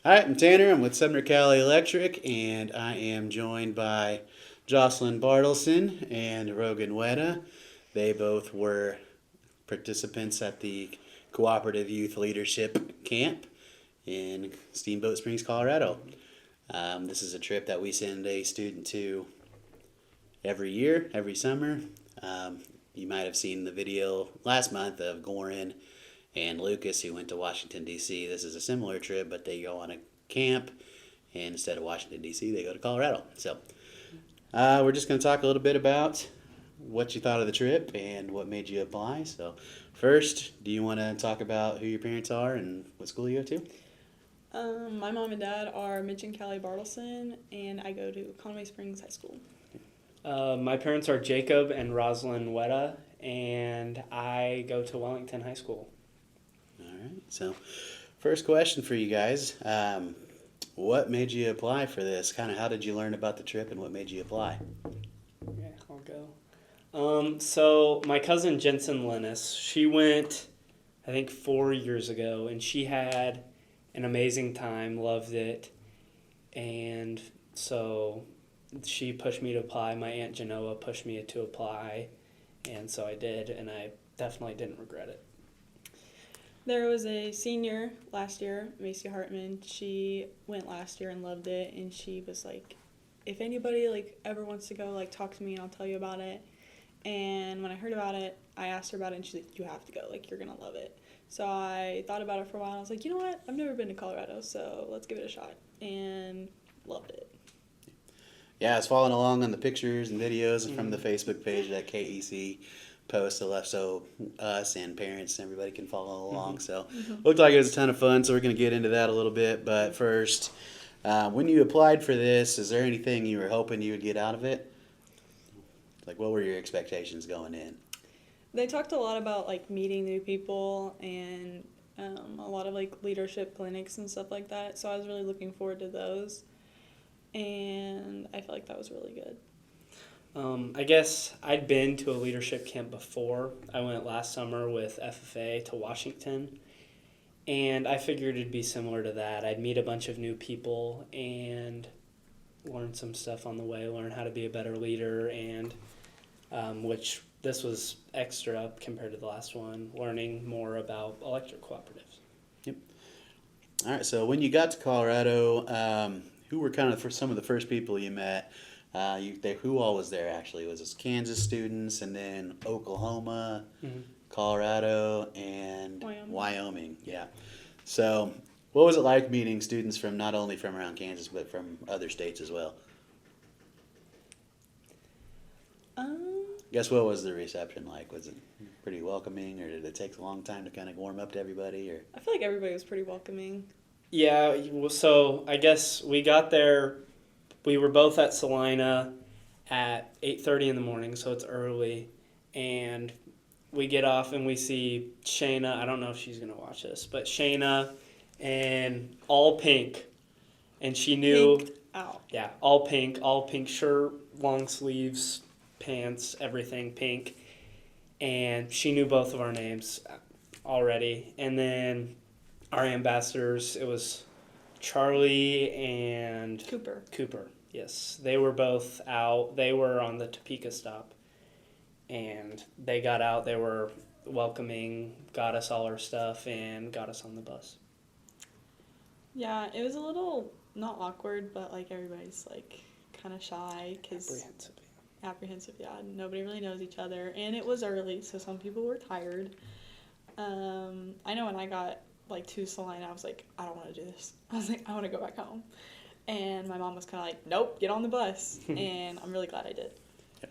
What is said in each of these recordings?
Hi, I'm Tanner. I'm with Sumner-Cowley Electric, and I am joined by Joslin Bartelson and Rogan Wetta. They both were participants at the Cooperative Youth Leadership Camp in Steamboat Springs, Colorado. This is a trip that we send a student to every year, every summer. You might have seen the video last month of Goran and Lucas, who went to Washington, D.C. This is a similar trip, but they go on a camp, and instead of Washington, D.C., they go to Colorado. So we're just going to talk a little bit about what you thought of the trip and what made you apply. So first, do you want to talk about who your parents are and what school you go to? My mom and dad are Mitch and Callie Bartelson, and I go to Conway Springs High School. My parents are Jacob and Roslin Wetta, and I go to Wellington High School. All right. So first question for you guys. What made you apply for this? Kind of how did you learn about the trip and what made you apply? Yeah, I'll go. So my cousin Jensen Lennis, she went, I think 4 years ago, and she had an amazing time, loved it, and so she pushed me to apply. My Aunt Genoa pushed me to apply, and so I did, and I definitely didn't regret it. There was a senior last year, Macy Hartman. She went last year and loved it, and she was like, if anybody ever wants to go, talk to me and I'll tell you about it. And when I heard about it, I asked her about it, and she's like, you have to go, you're gonna love it. So I thought about it for a while, and I was like, you know what, I've never been to Colorado, so let's give it a shot, and loved it. Yeah, I was following along on the pictures and videos from the Facebook page that KEC posted, so us and parents and everybody can follow along. So looked like it was a ton of fun, so we're going to get into that a little bit. But first, when you applied for this, is there anything you were hoping you would get out of it? What were your expectations going in? They talked a lot about meeting new people and a lot of leadership clinics and stuff like that. So I was really looking forward to those, and I feel like that was really good. I guess I'd been to a leadership camp before. I went last summer with FFA to Washington, and I figured it'd be similar to that. I'd meet a bunch of new people and learn some stuff on the way, learn how to be a better leader, and which this was extra compared to the last one, learning more about electric cooperatives. Yep. All right, so when you got to Colorado, who were kind of some of the first people you met? Who all was there actually? Was it Kansas students and then Oklahoma, Colorado, and Wyoming? Yeah. So what was it like meeting students from not only from around Kansas but from other states as well? Guess what was the reception like? Was it pretty welcoming, or did it take a long time to kind of warm up to everybody? Or I feel like everybody was pretty welcoming. Yeah, so I guess we got there. We were both at Salina at 8:30 in the morning, so it's early, and we get off and we see Shayna. I don't know if she's going to watch this, but Shayna and all pink, and she knew. Pinked out. Yeah, all pink shirt, long sleeves, pants, everything pink, and she knew both of our names already. And then our ambassadors, it was Charlie and Cooper. Yes, they were both out. They were on the Topeka stop, and they got out. They were welcoming, got us all our stuff, and got us on the bus. Yeah, it was a little not awkward, but everybody's kind of shy because apprehensive. Yeah, nobody really knows each other, and it was early, so some people were tired. I know when I got to Salina, I was like, I don't want to do this. I was like, I want to go back home. And my mom was kind of like, nope, get on the bus. And I'm really glad I did. Yep.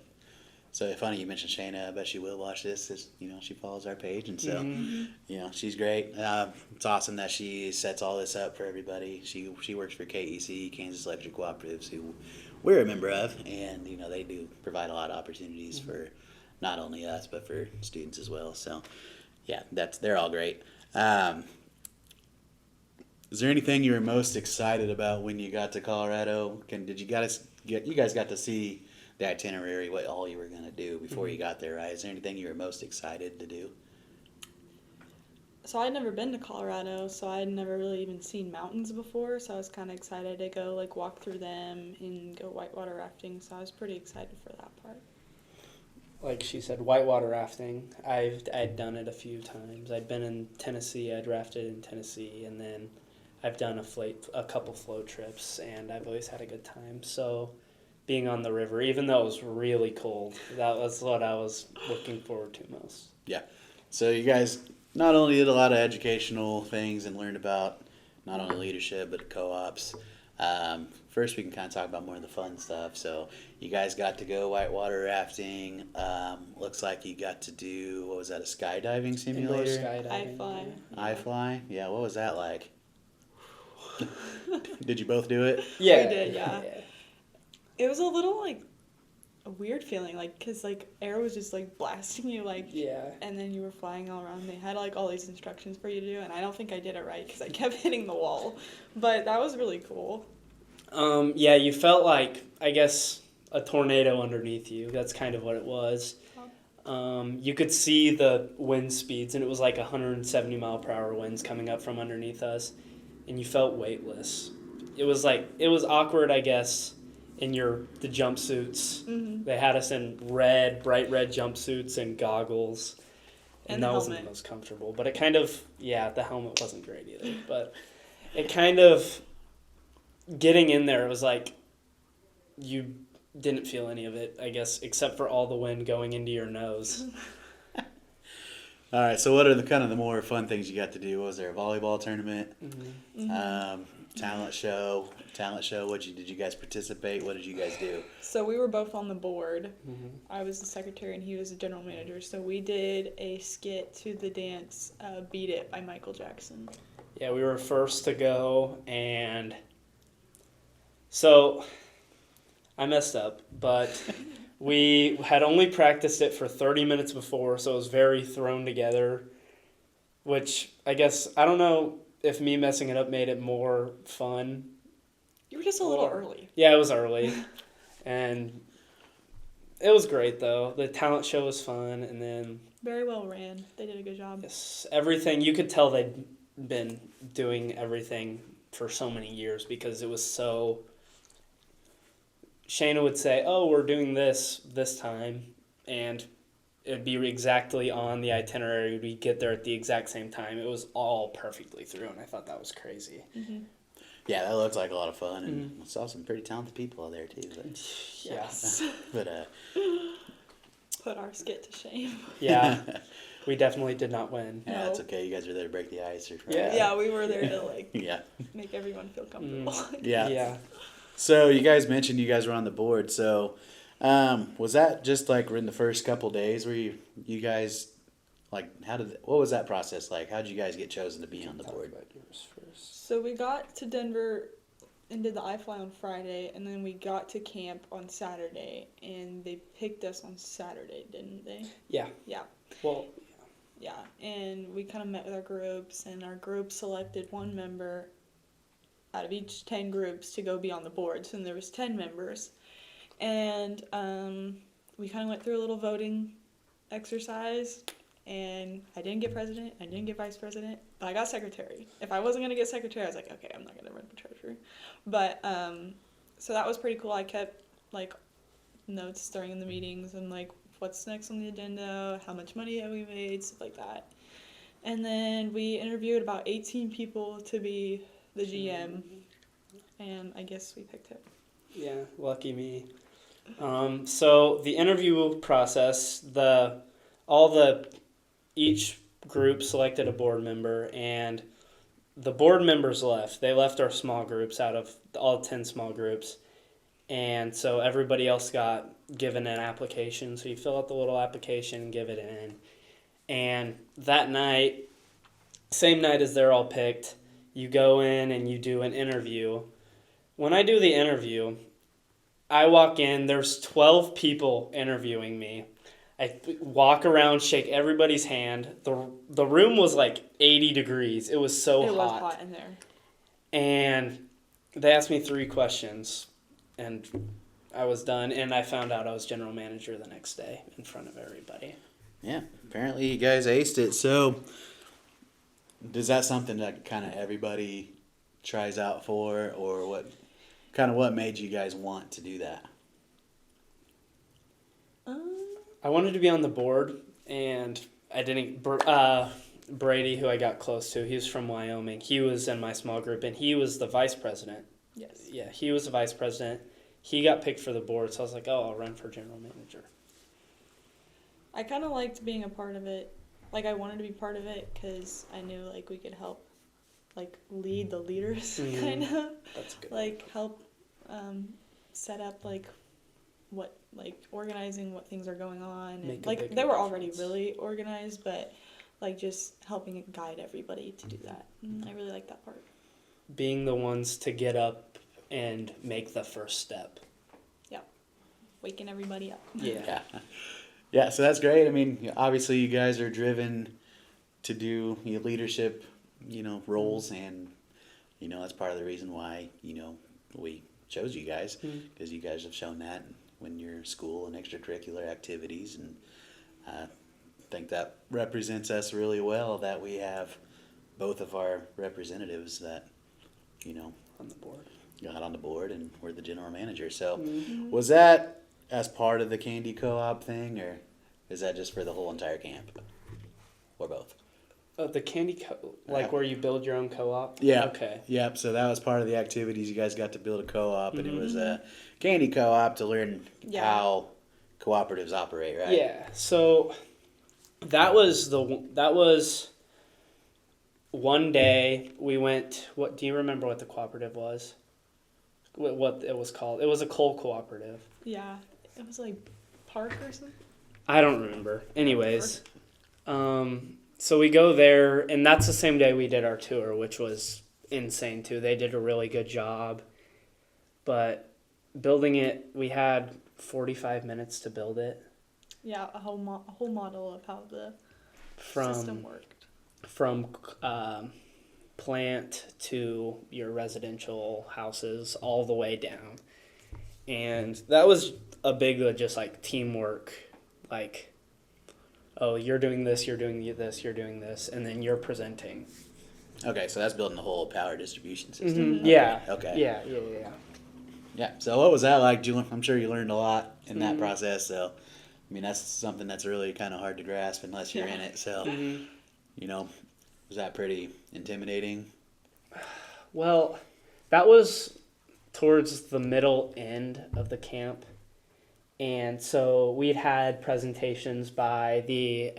So funny you mentioned Shayna. I bet she will watch this. As, she follows our page, and so she's great. It's awesome that she sets all this up for everybody. She works for KEC, Kansas Electric Cooperatives, who we're a member of, and they do provide a lot of opportunities for not only us but for students as well. So yeah, they're all great. Is there anything you were most excited about when you got to Colorado? You guys got to see the itinerary, what all you were going to do before you got there, right? Is there anything you were most excited to do? so I'd never been to Colorado, so I'd never really even seen mountains before, so I was kind of excited to go like walk through them and go whitewater rafting, so I was pretty excited for that part. Like she said, whitewater rafting. I'd done it a few times. I'd been in Tennessee. I'd rafted in Tennessee, and then I've done a couple float trips, and I've always had a good time. So being on the river, even though it was really cold, that was what I was looking forward to most. Yeah. So you guys not only did a lot of educational things and learned about not only leadership but co-ops. First, we can kind of talk about more of the fun stuff. So you guys got to go whitewater rafting. Looks like you got to do, what was that, a skydiving simulator? Indoor skydiving. iFly. iFly? Yeah, what was that like? Did you both do it? Yeah. We did, yeah. It was a little like a weird feeling, like, because like air was just like blasting you, like, Yeah. and then you were flying all around. They had like all these instructions for you to do, and I don't think I did it right because I kept hitting the wall, but that was really cool. Yeah, you felt like, I guess, a tornado underneath you. That's kind of what it was. You could see the wind speeds, and it was like 170 mile per hour winds coming up from underneath us, and you felt weightless. It was awkward, I guess, in the jumpsuits. Mm-hmm. They had us in bright red jumpsuits and goggles, and the that wasn't the helmet. most comfortable. But it kind of, the helmet wasn't great either. But it kind of, getting in there, it was like you didn't feel any of it, I guess, except for all the wind going into your nose. All right, so what are the kind of the more fun things you got to do? Was there a volleyball tournament? Mm-hmm. Talent show. Did you guys participate? What did you guys do? So we were both on the board. Mm-hmm. I was the secretary and he was the general manager. So we did a skit to the dance "Beat It" by Michael Jackson. Yeah, we were first to go, and so I messed up, but we had only practiced it for 30 minutes before, so it was very thrown together, which I guess, I don't know if me messing it up made it more fun. You were just a little early. Yeah, it was early, and it was great, though. The talent show was fun, and then Very well ran. They did a good job. yes, everything, you could tell they'd been doing everything for so many years because it was so... Shayna would say, oh, we're doing this time, and it'd be exactly on the itinerary. We'd get there at the exact same time. It was all perfectly through, and I thought that was crazy. Mm-hmm. Yeah, that looked like a lot of fun, and I saw some pretty talented people out there too. But, Yes. but Put our skit to shame. Yeah, we definitely did not win. yeah, No. it's okay. You guys are there to break the ice, or Yeah, we were there to like yeah. make everyone feel comfortable. Yeah. So you guys mentioned you guys were on the board. So was that just like in the first couple days where you guys like what was that process like? How did you guys get chosen to be on the board? Talk about yours first. So we got to Denver and did the iFly on Friday, and then we got to camp on Saturday, and they picked us on Saturday, didn't they? Yeah. Yeah. Well, Yeah, and we kind of met with our groups, and our group selected one member out of each 10 groups to go be on the board. So there was 10 members, and we kind of went through a little voting exercise, and I didn't get president, I didn't get vice president, but I got secretary. If I wasn't going to get secretary, I was like, okay, I'm not going to run for treasurer. But so that was pretty cool. I kept like notes during the meetings and like what's next on the agenda, how much money have we made, stuff like that. And then we interviewed about 18 people to be the GM, and I guess we picked him. yeah, lucky me. So the interview process, each group selected a board member, and the board members left. They left our small groups out of all 10 small groups. And so everybody else got given an application. So you fill out the little application and give it in. And that night, same night as they're all picked, you go in and you do an interview. When I do the interview, I walk in, there's 12 people interviewing me. I walk around, shake everybody's hand. The room was like 80 degrees. It was so hot. It was hot in there. And they asked me 3 questions, and I was done. And I found out I was general manager the next day in front of everybody. Yeah, apparently you guys aced it. So Is that something that kind of everybody tries out for, or what made you guys want to do that? I wanted to be on the board, and I didn't. Brady, who I got close to, he was from Wyoming. He was in my small group, and he was the vice president. Yes. Yeah, he was the vice president. He got picked for the board, so I was like, oh, I'll run for general manager. I kind of liked being a part of it. Like, I wanted to be part of it because I knew, like, we could help, like, lead the leaders, kind of. That's good. Like, help set up, like, what, like, organizing what things are going on. Make And, a like, big they were already difference. really organized, but, like, just helping guide everybody to do that. And I really like that part. Being the ones to get up and make the first step. Waking everybody up. Yeah. Yeah, so that's great. I mean, obviously you guys are driven to do leadership, roles, and that's part of the reason why we chose you guys, because you guys have shown that when your school and extracurricular activities, and I think that represents us really well that we have both of our representatives that On the board. got on the board, and we're the general manager. So Mm-hmm. was that as part of the candy co-op thing, or is that just for the whole entire camp, or both? The where you build your own co-op? Yeah. Okay. Yep. So that was part of the activities. You guys got to build a co-op, and it was a candy co-op to learn how cooperatives operate, right? Yeah. So that was one day we went. What do you remember? What the cooperative was? What it was called? It was a coal cooperative. Yeah. It was, like, park or something. I don't remember. Anyways, so we go there, and that's the same day we did our tour, which was insane too. They did a really good job, but building it, we had 45 minutes to build it. Yeah, a whole model of how the system worked. From plant to your residential houses, all the way down, and that was a big just like teamwork, like, oh, you're doing this, you're doing this, you're doing this, and then you're presenting. Okay, so that's building the whole power distribution system. Mm-hmm. Yeah. Okay. Yeah. Yeah. So what was that like, Julian? I'm sure you learned a lot in that process. So, I mean, that's something that's really kind of hard to grasp unless you're in it. So, was that pretty intimidating? Well, that was towards the middle end of the camp. And so we'd had presentations by the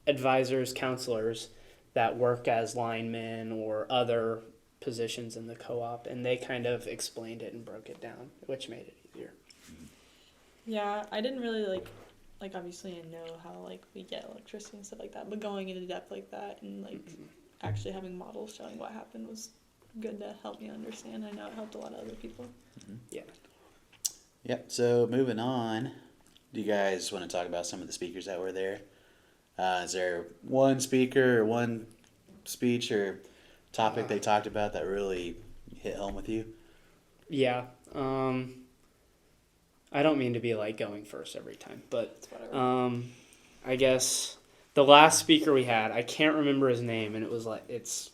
advisors, counselors that work as linemen or other positions in the co-op, and they kind of explained it and broke it down, which made it easier. Yeah, I didn't really like obviously I know how like we get electricity and stuff like that, but going into depth like that and like actually having models showing what happened was good to help me understand. I know it helped a lot of other people. Yeah. Yep. So moving on, do you guys want to talk about some of the speakers that were there? Is there one speaker or one speech or topic they talked about that really hit home with you? Yeah. I don't mean to be like going first every time, but It's whatever. I guess the last speaker we had, I can't remember his name, and it was like, it's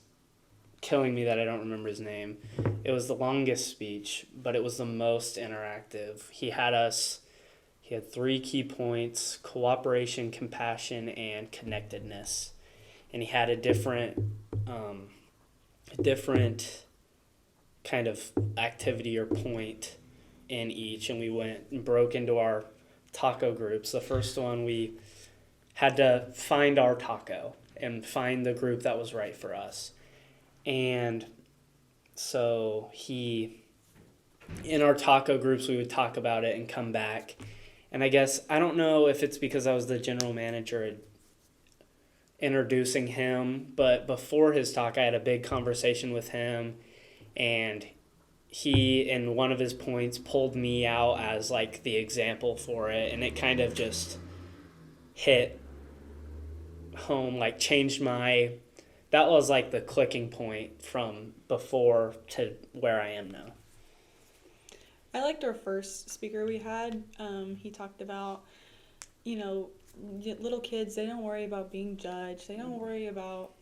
killing me that I don't remember his name. It was the longest speech, but it was the most interactive. He had 3 key points: cooperation, compassion, and connectedness. And he had a different kind of activity or point in each, and we went and broke into our taco groups. The first one, we had to find our taco and find the group that was right for us. And so in our taco groups, we would talk about it and come back. And I guess, I don't know if it's because I was the general manager introducing him, but before his talk, I had a big conversation with him, and he, in one of his points, pulled me out as like the example for it, and it kind of just hit home, like that was like the clicking point from before to where I am now. I liked our first speaker we had. He talked about, little kids, they don't worry about being judged. They don't worry about,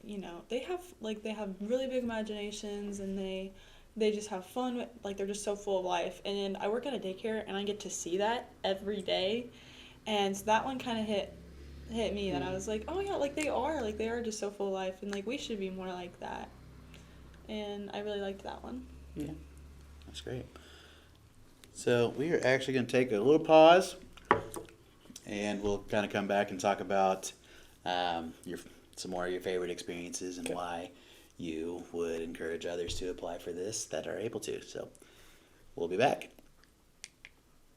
they have really big imaginations, and they just have fun with, like, they're just so full of life. And I work at a daycare, and I get to see that every day. And so that one kind of hit me, that I was like, oh yeah, like they are just so full of life, and like we should be more like that. And I really liked that one. Yeah, that's great. So we are actually going to take a little pause, and we'll kind of come back and talk about some more of your favorite experiences and why you would encourage others to apply for this that are able to. So we'll be back.